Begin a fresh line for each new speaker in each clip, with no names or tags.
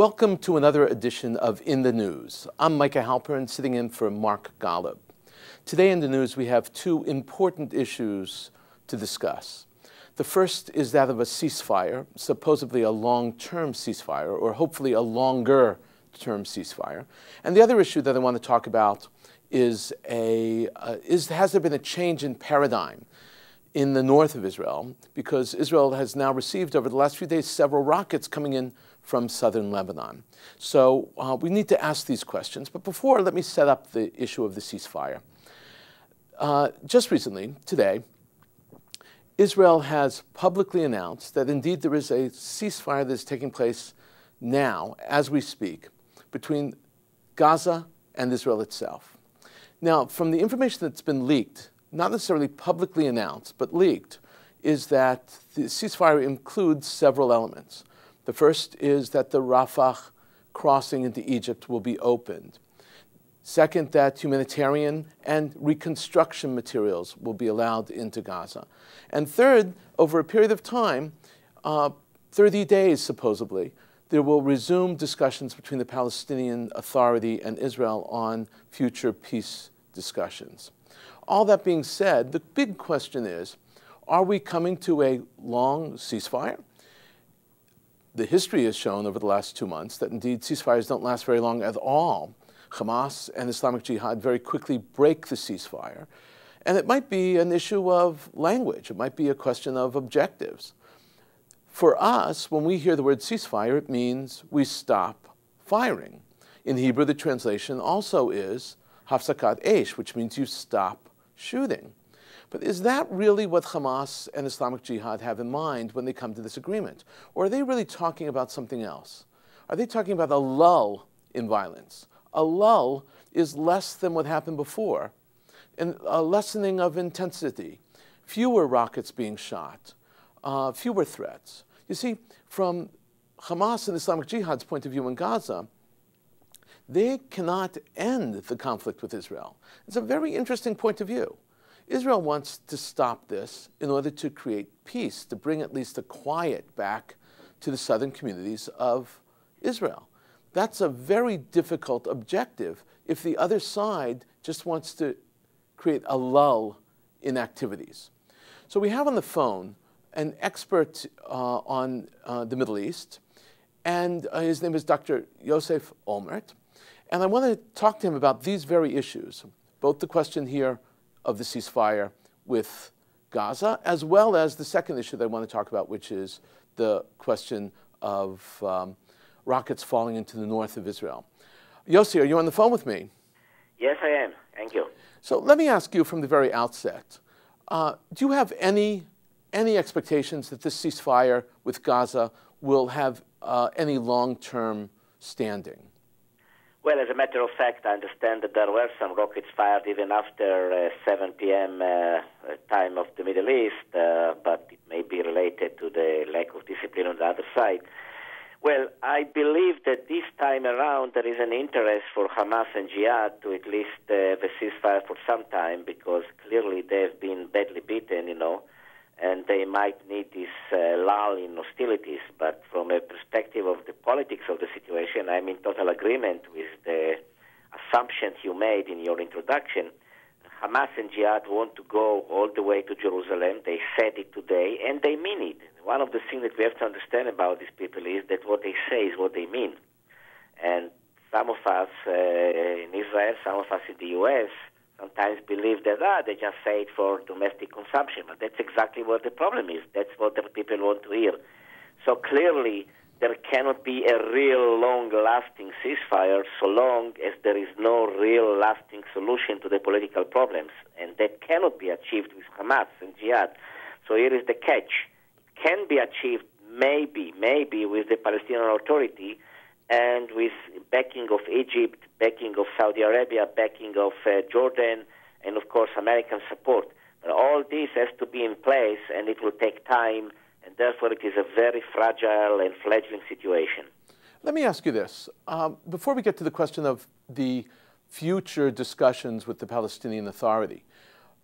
Welcome to another edition of In the News. I'm Micah Halpern, sitting in for Mark Golub. Today in the news, we have two important issues to discuss. The first is that of a ceasefire, supposedly a long-term ceasefire, or hopefully a longer-term ceasefire. And the other issue that I want to talk about is has there been a change in paradigm in the north of Israel, because Israel has now received over the last few days several rockets coming in from southern Lebanon. So we need to ask these questions. But before, let me set up the issue of the ceasefire. Just recently, today, Israel has publicly announced that indeed there is a ceasefire that is taking place now, as we speak, between Gaza and Israel itself. Now, from the information that's been leaked, not necessarily publicly announced, but leaked, is that the ceasefire includes several elements. The first is that the Rafah crossing into Egypt will be opened. Second, that humanitarian and reconstruction materials will be allowed into Gaza. And third, over a period of time, 30 days supposedly, there will resume discussions between the Palestinian Authority and Israel on future peace discussions. All that being said, the big question is, are we coming to a long ceasefire? The history has shown over the last 2 months that indeed ceasefires don't last very long at all. Hamas and Islamic Jihad very quickly break the ceasefire. And it might be an issue of language. It might be a question of objectives. For us, when we hear the word ceasefire, it means we stop firing. In Hebrew, the translation also is hafsakat eish, which means you stop shooting. But is that really what Hamas and Islamic Jihad have in mind when they come to this agreement? Or are they really talking about something else? Are they talking about a lull in violence? A lull is less than what happened before, and a lessening of intensity, fewer rockets being shot, fewer threats. You see, from Hamas and Islamic Jihad's point of view in Gaza, they cannot end the conflict with Israel. It's a very interesting point of view. Israel wants to stop this in order to create peace, to bring at least a quiet back to the southern communities of Israel. That's a very difficult objective if the other side just wants to create a lull in activities. So we have on the phone an expert on the Middle East, and his name is Dr. Josef Olmert. And I want to talk to him about these very issues, both the question here of the ceasefire with Gaza, as well as the second issue that I want to talk about, which is the question of rockets falling into the north of Israel. Yossi, are you on the phone with me?
Yes, I am. Thank you.
So let me ask you from the very outset, do you have any expectations that this ceasefire with Gaza will have any long-term standing?
Well, as a matter of fact, I understand that there were some rockets fired even after 7 p.m. Time of the Middle East, but it may be related to the lack of discipline on the other side. Well, I believe that this time around there is an interest for Hamas and Jihad to at least have a ceasefire for some time, because clearly they've been badly beaten, and they might need this lull in hostilities. But from a perspective of the politics of the situation, I'm in total agreement with the assumptions you made in your introduction. Hamas and Jihad want to go all the way to Jerusalem. They said it today, and they mean it. One of the things that we have to understand about these people is that what they say is what they mean. And some of us in Israel, some of us in the U.S., sometimes believe that they just say it for domestic consumption. But that's exactly what the problem is. That's what the people want to hear. So clearly, there cannot be a real long-lasting ceasefire so long as there is no real lasting solution to the political problems. And that cannot be achieved with Hamas and Jihad. So here is the catch. It can be achieved maybe with the Palestinian Authority and with backing of Egypt, backing of Saudi Arabia, backing of Jordan, and of course American support. But all this has to be in place, and it will take time, and therefore it is a very fragile and fledgling situation.
Let me ask you this. Before we get to the question of the future discussions with the Palestinian Authority,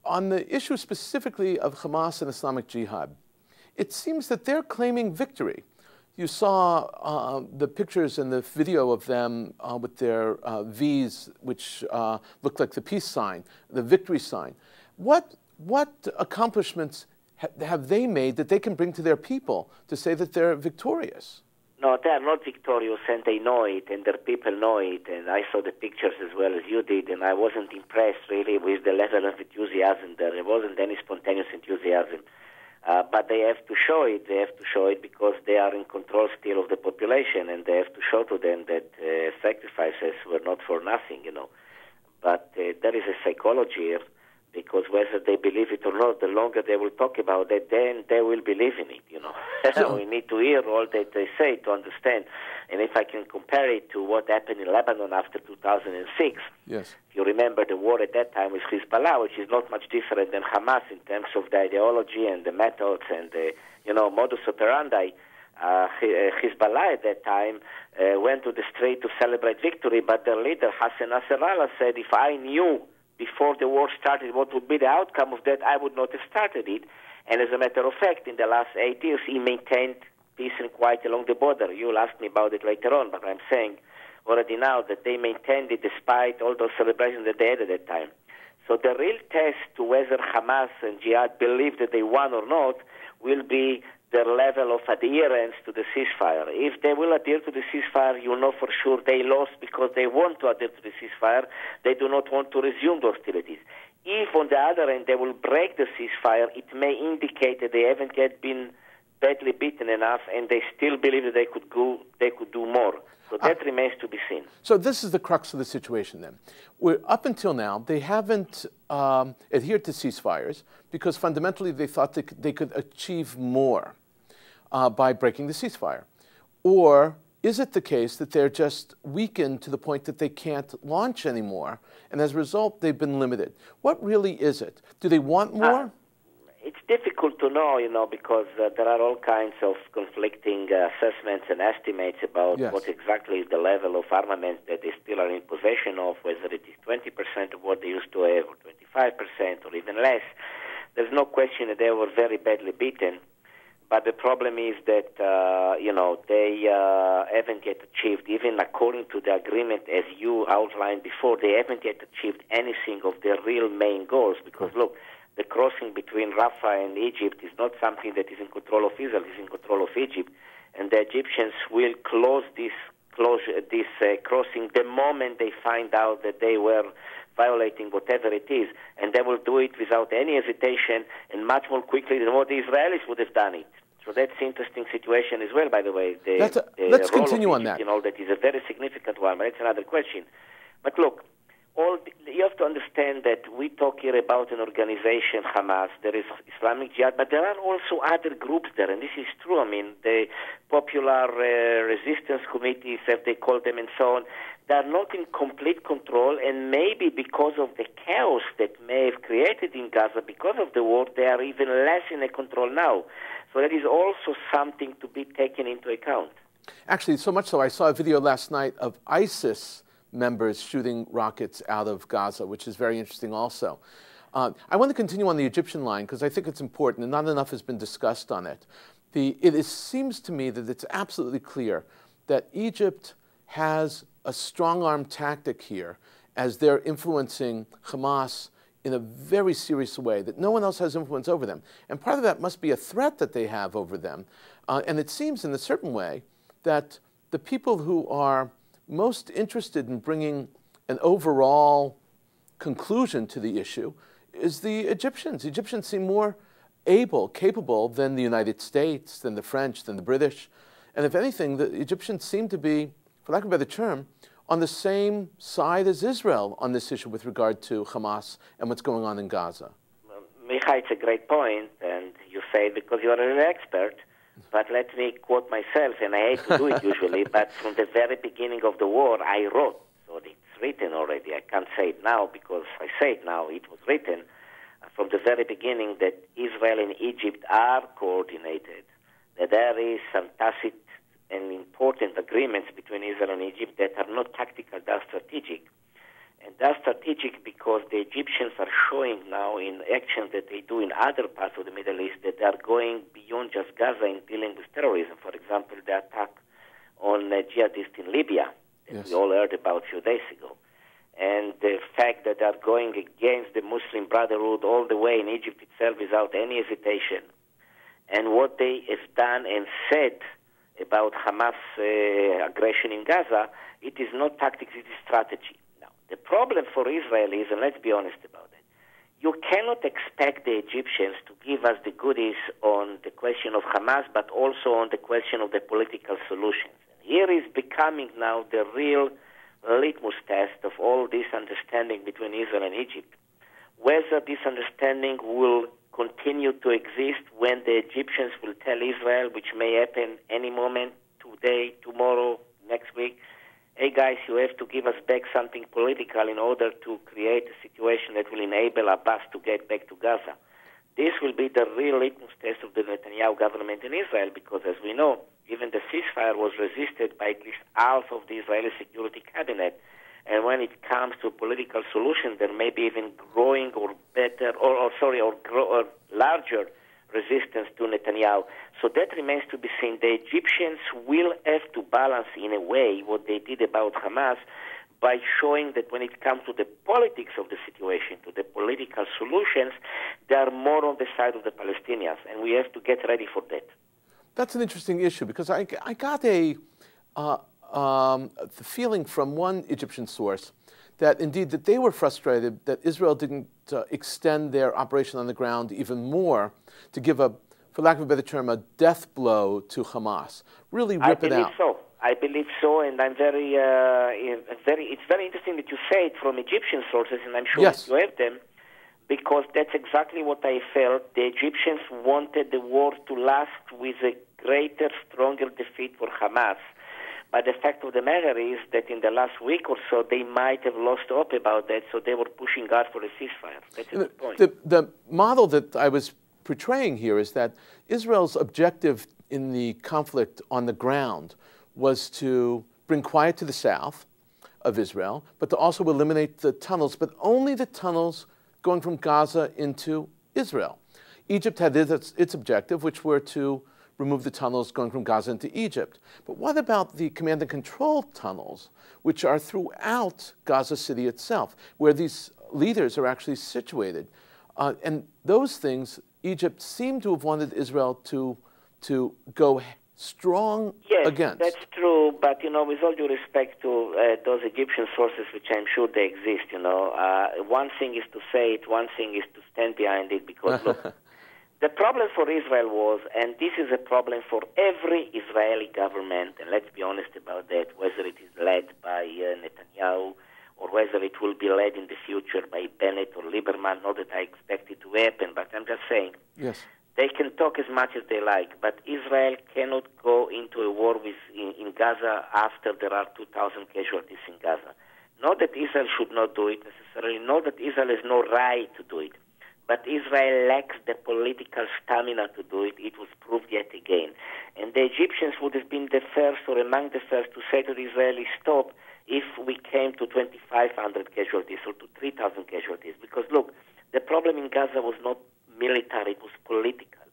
on the issue specifically of Hamas and Islamic Jihad, it seems that they're claiming victory. You saw the pictures and the video of them with their V's, which looked like the peace sign, the victory sign. What accomplishments have they made that they can bring to their people to say that they're victorious?
No, they are not victorious, and they know it, and their people know it. And I saw the pictures as well as you did, and I wasn't impressed really with the level of enthusiasm there. There wasn't any spontaneous enthusiasm. But they have to show it. They have to show it because they are in control still of the population, and they have to show to them that sacrifices were not for nothing, you know. But there is a psychology here, because whether they believe it or not, the longer they will talk about it, then they will believe in it, you know. We need to hear all that they say to understand. And if I can compare it to what happened in Lebanon after 2006,
yes.
If you remember the war at that time with Hezbollah, which is not much different than Hamas in terms of the ideology and the methods and the, you know, modus operandi. Hezbollah at that time went to the street to celebrate victory, but their leader, Hassan Nasrallah, said, if I knew before the war started what would be the outcome of that, I would not have started it. And as a matter of fact, in the last 8 years, he maintained peace and quiet along the border. You'll ask me about it later on, but I'm saying already now that they maintained it despite all those celebrations that they had at that time. So the real test to whether Hamas and Jihad believe that they won or not will be their level of adherence to the ceasefire. If they will adhere to the ceasefire, you know for sure they lost because they want to adhere to the ceasefire. They do not want to resume the hostilities. If, on the other hand, they will break the ceasefire, it may indicate that they haven't yet been badly beaten enough, and they still believe that they could do more. So that remains to be seen.
So this is the crux of the situation then. Up until now, they haven't adhered to ceasefires because fundamentally they thought they could achieve more by breaking the ceasefire. Or is it the case that they're just weakened to the point that they can't launch anymore, and as a result, they've been limited? What really is it? Do they want more?
It's difficult to know, you know, because there are all kinds of conflicting assessments and estimates about what exactly is the level of armament that they still are in possession of, whether it is 20% of what they used to have, or 25%, or even less. There's no question that they were very badly beaten, but the problem is that, you know, they haven't yet achieved, even according to the agreement as you outlined before, they haven't yet achieved anything of their real main goals, because, look, the crossing between Rafah and Egypt is not something that is in control of Israel, it is in control of Egypt. And the Egyptians will close this crossing the moment they find out that they were violating whatever it is. And they will do it without any hesitation and much more quickly than what the Israelis would have done it. So that's an interesting situation as well, by the way.
Let's continue on that.
You know, that is a very significant one, but that's another question. But look, you have to understand that we talk here about an organization, Hamas, there is Islamic Jihad, but there are also other groups there, and this is true. I mean, the popular resistance committees, as they call them, and so on, they are not in complete control, and maybe because of the chaos that may have created in Gaza, because of the war, they are even less in a control now. So that is also something to be taken into account.
Actually, so much so, I saw a video last night of ISIS members shooting rockets out of Gaza, which is very interesting also. I want to continue on the Egyptian line because I think it's important and not enough has been discussed on it. It seems to me that it's absolutely clear that Egypt has a strong-arm tactic here as they're influencing Hamas in a very serious way, that no one else has influence over them. And part of that must be a threat that they have over them. And it seems in a certain way that the people who are most interested in bringing an overall conclusion to the issue is the Egyptians. The Egyptians seem more capable than the United States, than the French, than the British. And if anything, the Egyptians seem to be, for lack of a better term, on the same side as Israel on this issue with regard to Hamas and what's going on in Gaza.
Micah, it's a great point, and you say it because you are an expert. But let me quote myself, and I hate to do it usually, but from the very beginning of the war, I wrote, so it's written already. I can't say it now because I say it now. It was written from the very beginning that Israel and Egypt are coordinated, that there is some tacit and important agreements between Israel and Egypt that are not tactical, they are strategic. And that's strategic because the Egyptians are showing now in actions that they do in other parts of the Middle East that they are going beyond just Gaza in dealing with terrorism. For example, the attack on jihadists in Libya that we all heard about a few days ago. And the fact that they are going against the Muslim Brotherhood all the way in Egypt itself without any hesitation. And what they have done and said about Hamas aggression in Gaza, it is not tactics, it is strategy. Now, the problem for Israel is, and let's be honest about it, you cannot expect the Egyptians to give us the goodies on the question of Hamas, but also on the question of the political solutions. And here is becoming now the real litmus test of all this understanding between Israel and Egypt. Whether this understanding will continue to exist when the Egyptians will tell Israel, which may happen any moment, today, tomorrow, next week, hey guys, you have to give us back something political in order to create a situation that will enable Abbas to get back to Gaza. This will be the real litmus test of the Netanyahu government in Israel because, as we know, even the ceasefire was resisted by at least half of the Israeli security cabinet. And when it comes to political solution, there may be even growing or better, or larger resistance to Netanyahu. So that remains to be seen. The Egyptians will have to balance in a way what they did about Hamas by showing that when it comes to the politics of the situation, to the political solutions, they are more on the side of the Palestinians, and we have to get ready for that.
That's an interesting issue because I got the feeling from one Egyptian source that indeed that they were frustrated that Israel didn't extend their operation on the ground even more to give a, for lack of a better term, a death blow to Hamas. Really rip it out.
I believe so, and I'm it's very interesting that you say it from Egyptian sources, and I'm sure that you have them, because that's exactly what I felt. The Egyptians wanted the war to last with a greater, stronger defeat for Hamas. But the fact of the matter is that in the last week or so, they might have lost hope about that, so they were pushing hard for a ceasefire. That's a good point.
The model that I was portraying here is that Israel's objective in the conflict on the ground was to bring quiet to the south of Israel, but to also eliminate the tunnels, but only the tunnels going from Gaza into Israel. Egypt had its objective, which were to remove the tunnels going from Gaza into Egypt. But what about the command and control tunnels, which are throughout Gaza City itself, where these leaders are actually situated? And those things, Egypt seemed to have wanted Israel to go strong against.
Yes, that's true, but, with all due respect to those Egyptian sources, which I'm sure they exist, one thing is to say it, one thing is to stand behind it, because, look, the problem for Israel was, and this is a problem for every Israeli government, and let's be honest about that, whether it is led by Netanyahu or whether it will be led in the future by Bennett or Lieberman, not that I expect it to happen, but I'm just saying.
Yes.
They can talk as much as they like, but Israel cannot go into a war in Gaza after there are 2,000 casualties in Gaza. Not that Israel should not do it necessarily, not that Israel has no right to do it, but Israel lacks the political stamina to do it. It was proved yet again. And the Egyptians would have been the first or among the first to say to the Israelis, stop, if we came to 2,500 casualties or to 3,000 casualties. Because, look, the problem in Gaza was not military, it was political.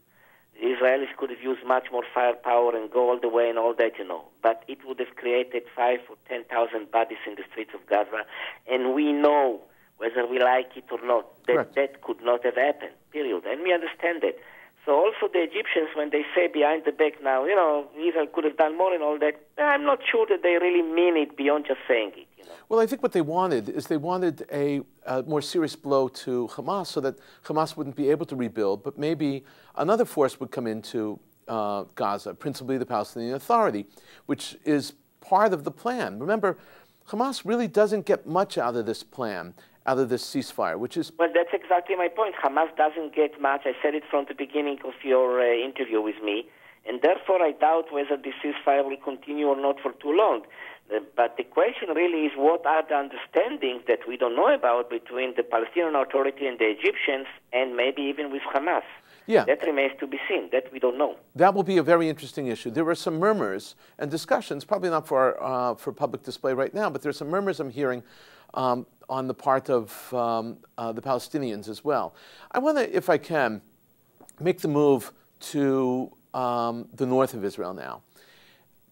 The Israelis could have used much more firepower and go all the way and all that, But it would have created 5,000 or 10,000 bodies in the streets of Gaza. And we know, whether we like it or not, that could not have happened, period. And we understand that. So also the Egyptians, when they say behind the back now, Israel could have done more and all that, I'm not sure that they really mean it beyond just saying it.
Well, I think what they wanted is they wanted a more serious blow to Hamas so that Hamas wouldn't be able to rebuild, but maybe another force would come into Gaza, principally the Palestinian Authority, which is part of the plan. Remember, Hamas really doesn't get much out of this plan, out of this ceasefire, which is...
Well, that's exactly my point. Hamas doesn't get much. I said it from the beginning of your interview with me, and therefore I doubt whether this ceasefire will continue or not for too long. But the question really is, what are the understandings that we don't know about between the Palestinian Authority and the Egyptians, and maybe even with Hamas?
Yeah.
That remains to be seen. That we don't know.
That will be a very interesting issue. There were some murmurs and discussions, probably not for public display right now, but there's some murmurs I'm hearing on the part of the Palestinians as well. I want to, if I can, make the move to the north of Israel now.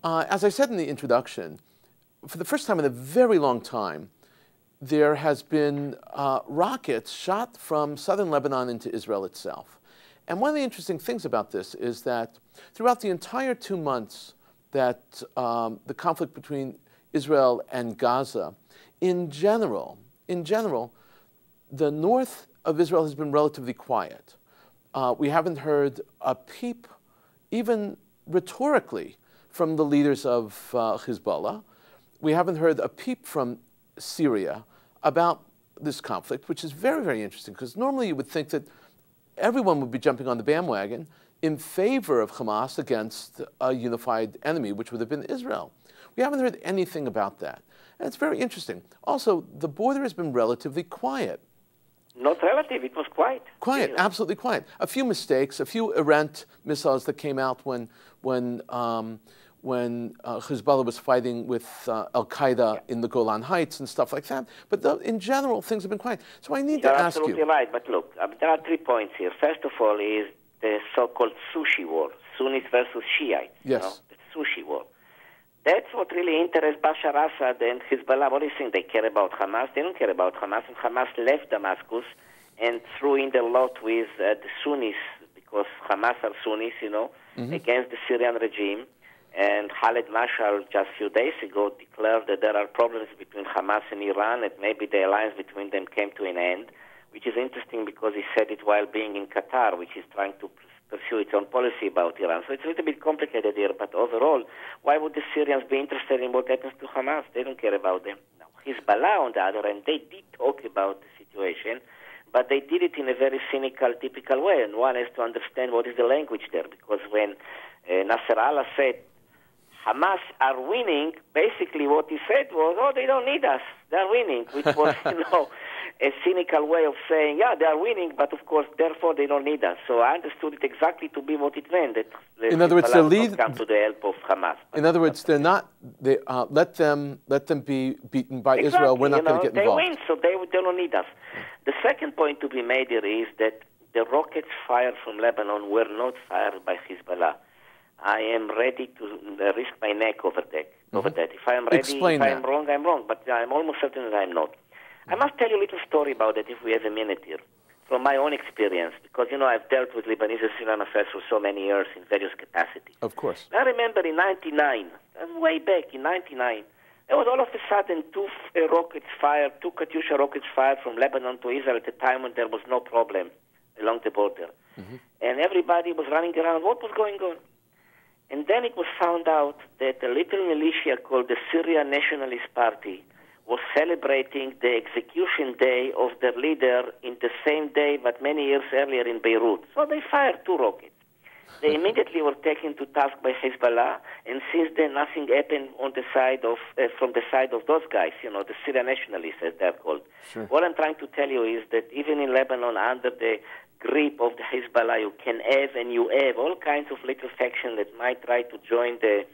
As I said in the introduction, for the first time in a very long time, there has been rockets shot from southern Lebanon into Israel itself. And one of the interesting things about this is that throughout the entire 2 months that the conflict between Israel and Gaza, in general, the north of Israel has been relatively quiet. We haven't heard a peep, even rhetorically, from the leaders of Hezbollah. We haven't heard a peep from Syria about this conflict, which is very, very interesting, because normally you would think that everyone would be jumping on the bandwagon in favor of Hamas against a unified enemy, which would have been Israel. We haven't heard anything about that. And it's very interesting. Also, the border has been relatively quiet.
Not relative, it was quiet.
Quiet, yeah. Absolutely quiet. A few mistakes, a few errant missiles that came out when Hezbollah was fighting with Al-Qaeda in the Golan Heights and stuff like that. But in general, things have been quiet. So I need to ask you.
You're absolutely right, but look, there are 3 points here. First of all is the so-called sushi war, Sunnis versus Shiites.
Yes.
The sushi war. That's what really interests Bashar Assad and Hezbollah. What do you think? They care about Hamas? They don't care about Hamas. And Hamas left Damascus and threw in the lot with the Sunnis, because Hamas are Sunnis, against the Syrian regime. And Khaled Mashal just a few days ago declared that there are problems between Hamas and Iran, and maybe the alliance between them came to an end, which is interesting because he said it while being in Qatar, which is trying to pursue its own policy about Iran. So it's a little bit complicated here, but overall, why would the Syrians be interested in what happens to Hamas? They don't care about them. Now, Hezbollah, on the other hand, they did talk about the situation, but they did it in a very cynical, typical way, and one has to understand what is the language there, because when Nasrallah said, Hamas are winning, basically what he said was, oh, they don't need us, they're winning, which was, a cynical way of saying, yeah, they are winning, but of course, therefore, they don't need us. So I understood it exactly to be what it meant, that
in other words, the lead
come to the help of Hamas.
In other words, they're not. They let them be beaten by Israel. We're not going to get involved.
They win, so they don't need us. The second point to be made here is that the rockets fired from Lebanon were not fired by Hezbollah. I am ready to risk my neck over that. If I am ready,
Explain
if I am wrong, I'm wrong. But I'm almost certain that I'm not. I must tell you a little story about it if we have a minute here, from my own experience, because, I've dealt with Lebanese and Syrian affairs for so many years in various capacities.
Of course.
I remember in 99, way back in 99, there was all of a sudden 2 rockets fired, 2 Katyusha rockets fired from Lebanon to Israel at a time when there was no problem along the border. Mm-hmm. And everybody was running around, what was going on? And then it was found out that a little militia called the Syrian Nationalist Party was celebrating the execution day of their leader in the same day, but many years earlier in Beirut. So they fired 2 rockets. They immediately were taken to task by Hezbollah, and since then nothing happened on the side of from the side of those guys, the Syrian nationalists, as they're called. Sure. What I'm trying to tell you is that even in Lebanon, under the grip of the Hezbollah, you can have and you have all kinds of little factions that might try to join the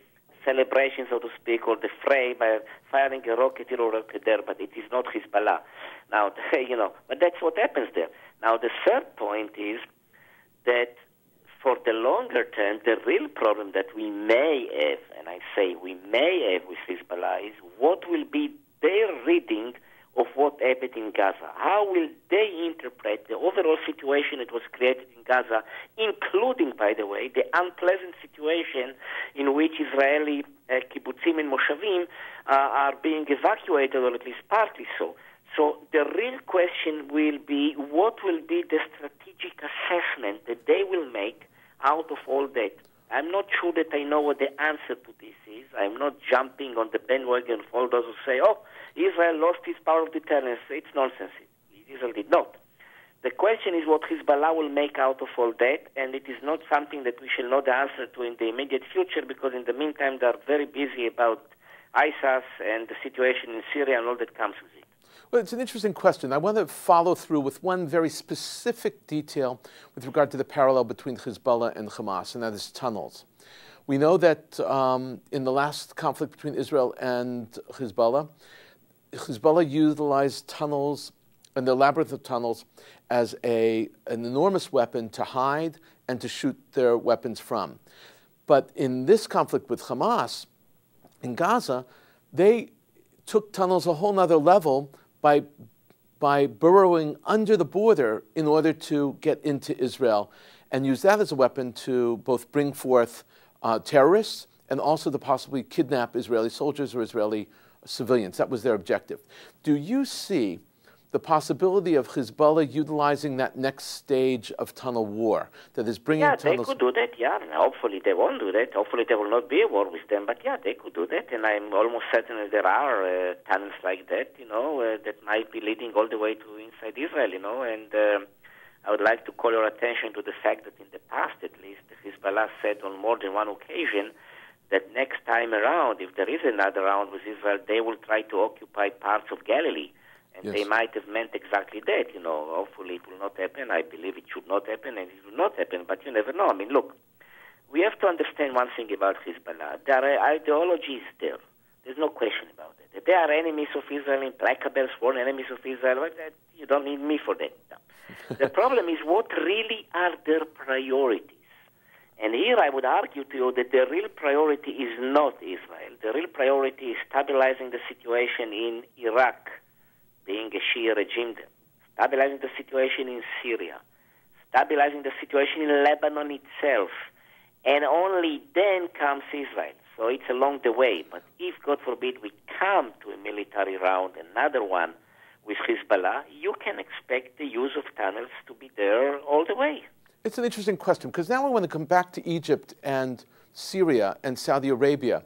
celebration, so to speak, or the fray by firing a rocket here or a rocket there, but it is not Hezbollah. Now, but that's what happens there. Now, the third point is that for the longer term, the real problem that we may have, and I say we may have with Hezbollah, is what will be their reading of what happened in Gaza. How will they interpret the overall situation that was created in Gaza, including, by the way, the unpleasant situation in which Israeli kibbutzim and moshavim are being evacuated, or at least partly so. So the real question will be, what will be the strategic assessment that they will make out of all that? I'm not sure that I know what the answer to this is. I'm not jumping on the bandwagon of all those who say, oh, Israel lost its power of deterrence. It's nonsense. Israel did not. The question is what Hezbollah will make out of all that, and it is not something that we shall know the answer to in the immediate future, because in the meantime they are very busy about ISIS and the situation in Syria and all that comes with it.
Well, it's an interesting question. I want to follow through with one very specific detail with regard to the parallel between Hezbollah and Hamas, and that is tunnels. We know that in the last conflict between Israel and Hezbollah, Hezbollah utilized tunnels and the labyrinth of tunnels as an enormous weapon to hide and to shoot their weapons from. But in this conflict with Hamas in Gaza, they took tunnels a whole nother level by burrowing under the border in order to get into Israel and use that as a weapon to both bring forth terrorists and also to possibly kidnap Israeli soldiers or Israeli civilians. That was their objective. Do you see the possibility of Hezbollah utilizing that next stage of tunnel war that is bringing tunnels?
Yeah, they could do that, yeah. Hopefully they won't do that. Hopefully there will not be a war with them. But yeah, they could do that. And I'm almost certain that there are tunnels like that, that might be leading all the way to inside Israel, And I would like to call your attention to the fact that in the past, at least, Hezbollah said on more than one occasion that next time around, if there is another round with Israel, they will try to occupy parts of Galilee. And
yes,
they might have meant exactly that, Hopefully it will not happen. I believe it should not happen, and it will not happen, but you never know. I mean, look, we have to understand one thing about Hezbollah. Their ideology is there. There's no question about it. That they are enemies of Israel, implacable, sworn enemies of Israel. Well, you don't need me for that. No. The problem is what really are their priorities. And here I would argue to you that the real priority is not Israel. The real priority is stabilizing the situation in Iraq, being a Shia regime there, stabilizing the situation in Syria, stabilizing the situation in Lebanon itself, and only then comes Israel. So it's along the way. But if, God forbid, we come to a military round, another one with Hezbollah, you can expect the use of tunnels to be there all the way.
It's an interesting question, because now I want to come back to Egypt and Syria and Saudi Arabia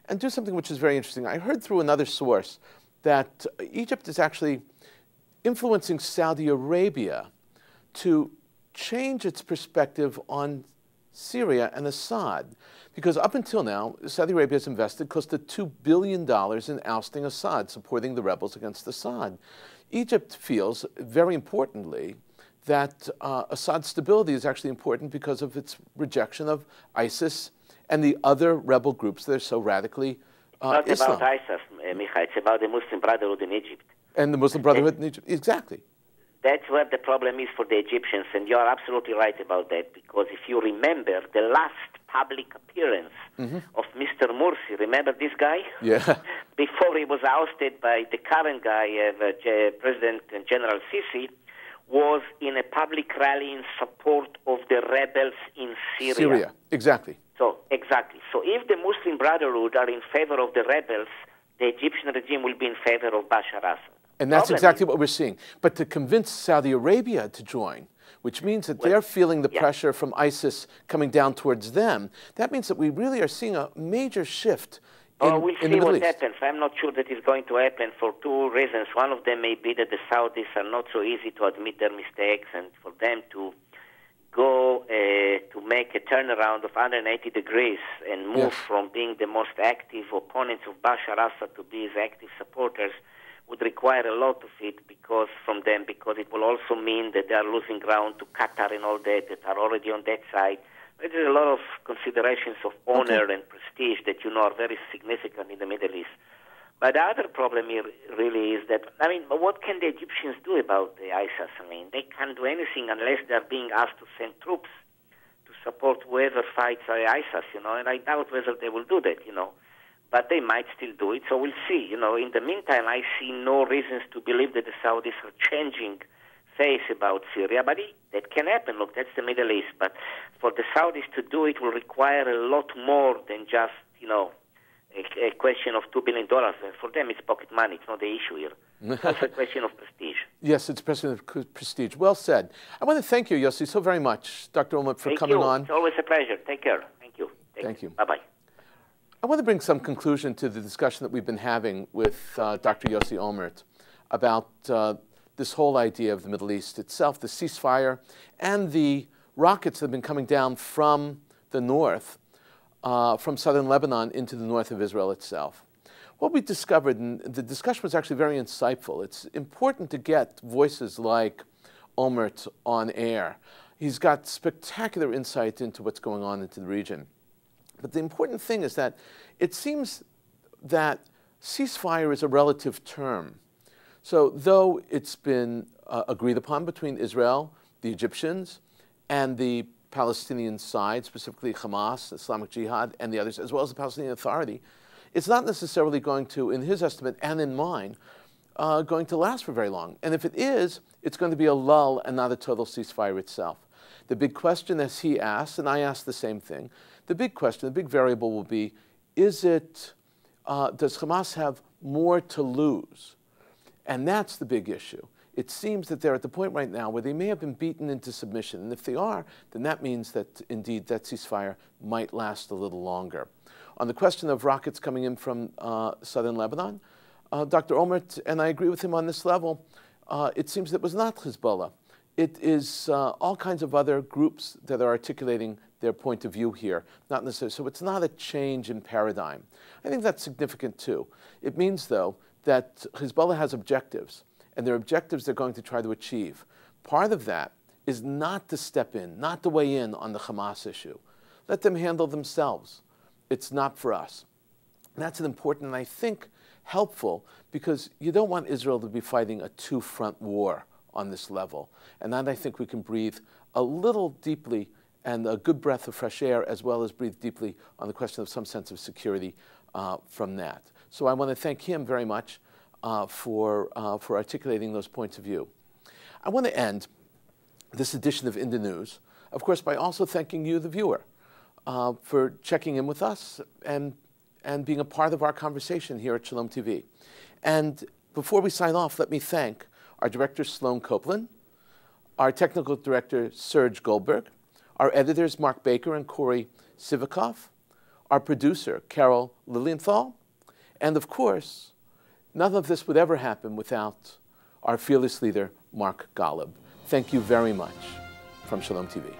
and do something which is very interesting. I heard through another source that Egypt is actually influencing Saudi Arabia to change its perspective on Syria and Assad. Because up until now, Saudi Arabia has invested close to $2 billion in ousting Assad, supporting the rebels against Assad. Egypt feels, very importantly, that Assad's stability is actually important because of its rejection of ISIS and the other rebel groups that are so radically
Not
Islam.
about ISIS, Micha. It's about the Muslim Brotherhood in Egypt.
And the Muslim Brotherhood in Egypt. Exactly.
That's where the problem is for the Egyptians, and you are absolutely right about that, because if you remember the last public appearance of Mr. Morsi, remember this guy?
Yeah.
Before he was ousted by the current guy, President General Sisi, was in a public rally in support of the rebels in Syria.
Syria, exactly.
So, exactly. So if the Muslim Brotherhood are in favor of the rebels, the Egyptian regime will be in favor of Bashar Assad.
And that's exactly what we're seeing. But to convince Saudi Arabia to join, which means that they're feeling the pressure from ISIS coming down towards them, that means that we really are seeing a major shift
we'll see what happens. I'm not sure that it's going to happen for two reasons. One of them may be that the Saudis are not so easy to admit their mistakes, and for them to go to make a turnaround of 180 degrees and move from being the most active opponents of Bashar Assad to be his active supporters would require a lot of it because it will also mean that they are losing ground to Qatar and all that are already on that side. There are a lot of considerations of honor and prestige that are very significant in the Middle East. But the other problem here really is that, what can the Egyptians do about the ISIS? They can't do anything unless they're being asked to send troops to support whoever fights ISIS, and I doubt whether they will do that, But they might still do it, so we'll see. In the meantime, I see no reasons to believe that the Saudis are changing face about Syria, but that can happen. Look, that's the Middle East. But for the Saudis to do it will require a lot more than just, a question of $2 billion. For them, it's pocket money. It's not the issue here. It's also a question of prestige.
Yes, it's a question of prestige. Well said. I want to thank you, Yossi, so very much, Dr. Olmert, for coming on.
It's always a pleasure. Take care. Thank you.
Thank you.
Bye-bye.
I want to bring some conclusion to the discussion that we've been having with Dr. Yossi Olmert about this whole idea of the Middle East itself, the ceasefire, and the rockets that have been coming down from the north, from southern Lebanon into the north of Israel itself. What we discovered, and the discussion was actually very insightful, it's important to get voices like Olmert on air. He's got spectacular insight into what's going on into the region. But the important thing is that it seems that ceasefire is a relative term. So though it's been agreed upon between Israel, the Egyptians, and the Palestinian side, specifically Hamas, Islamic Jihad, and the others, as well as the Palestinian Authority, it's not necessarily going to, in his estimate and in mine, going to last for very long. And if it is, it's going to be a lull and not a total ceasefire itself. The big question, as he asked, and I asked the same thing, the big question, the big variable will be, is it, does Hamas have more to lose? And that's the big issue. It seems that they're at the point right now where they may have been beaten into submission. And if they are, then that means that, indeed, that ceasefire might last a little longer. On the question of rockets coming in from southern Lebanon, Dr. Olmert, and I agree with him on this level, it seems that it was not Hezbollah. It is all kinds of other groups that are articulating their point of view here, not necessarily. So it's not a change in paradigm. I think that's significant too. It means, though, that Hezbollah has objectives, and their objectives they're going to try to achieve. Part of that is not to step in, not to weigh in on the Hamas issue. Let them handle themselves. It's not for us. And that's an important, and I think helpful, because you don't want Israel to be fighting a two-front war on this level. And that I think we can breathe a little deeply and a good breath of fresh air, as well as breathe deeply on the question of some sense of security from that. So I want to thank him very much for articulating those points of view. I want to end this edition of In the News, of course, by also thanking you, the viewer, for checking in with us and being a part of our conversation here at Shalom TV. And before we sign off, let me thank our director, Sloan Copeland, our technical director, Serge Goldberg, our editors, Mark Baker and Corey Sivikoff, our producer, Carol Lilienthal, and of course, none of this would ever happen without our fearless leader, Mark Golub. Thank you very much from Shalom TV.